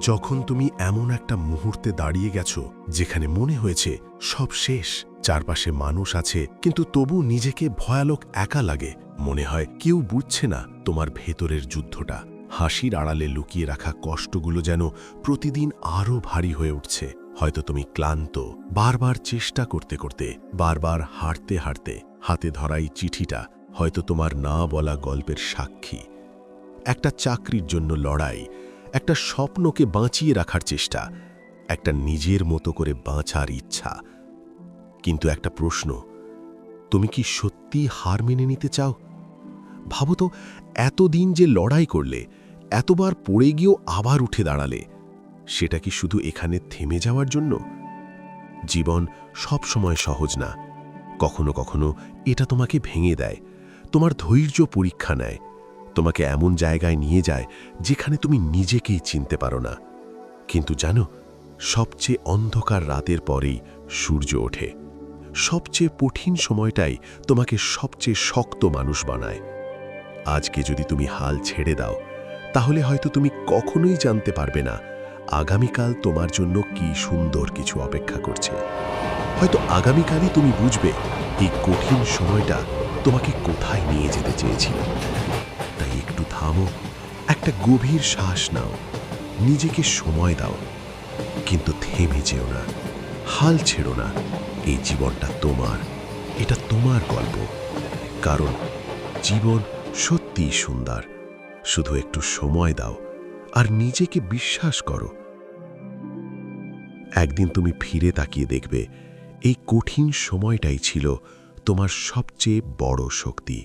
যখন তুমি এমন একটা মুহূর্তে দাঁড়িয়ে গেছো যেখানে মনে হয়েছে সব শেষ, চারপাশে মানুষ আছে কিন্তু তবু নিজেকে ভয়ানক একা লাগে, মনে হয় কেউ বুঝছে না তোমার ভেতরের যুদ্ধটা। হাসির আড়ালে লুকিয়ে রাখা কষ্টগুলো যেন প্রতিদিন আরও ভারী হয়ে উঠছে। হয়তো তুমি ক্লান্ত, বারবার চেষ্টা করতে করতে, বারবার হারতে হারতে। হাতে ধরা এই চিঠিটা হয়তো তোমার না বলা গল্পের সাক্ষী। একটা চাকরির জন্য লড়াই, একটা স্বপ্নকে বাঁচিয়ে রাখার চেষ্টা, একটা নিজের মতো করে বাঁচার ইচ্ছা। কিন্তু একটা প্রশ্ন, তুমি কি সত্যি হার মেনে নিতে চাও? ভাবো তো, এতদিন যে লড়াই করলে, এতবার পড়ে গিয়েও আবার উঠে দাঁড়ালে, সেটা কি শুধু এখানে থেমে যাওয়ার জন্য? জীবন সব সময় সহজ না। কখনো কখনো এটা তোমাকে ভেঙে দেয়, তোমার ধৈর্য পরীক্ষা নেয়, তোমাকে এমন জায়গায় নিয়ে যায় যেখানে তুমি নিজেকেই চিনতে পারো না। কিন্তু জানো, সবচেয়ে অন্ধকার রাতের পরেই সূর্য ওঠে। সবচেয়ে কঠিন সময়টাই তোমাকে সবচেয়ে শক্ত মানুষ বানায়। আজকে যদি তুমি হাল ছেড়ে দাও, তাহলে হয়তো তুমি কখনোই জানতে পারবে না আগামীকাল তোমার জন্য কি সুন্দর কিছু অপেক্ষা করছে। হয়তো আগামীকালই তুমি বুঝবে এই কঠিন সময়টা তোমাকে কোথায় নিয়ে যেতে চেয়েছিল। তাই একটু থামো, একটা গভীর শ্বাস নাও, নিজেকে সময় দাও, কিন্তু থেমে যেও না, হাল ছেড়ো না। এই জীবনটা তোমার, এটা তোমার গল্প। কারণ জীবন সত্যিই সুন্দর, শুধু একটু সময় দাও আর নিজেকে বিশ্বাস করো। একদিন তুমি ফিরে তাকিয়ে দেখবে এই কঠিন সময়টাই ছিল তোমার সবচেয়ে বড় শক্তি।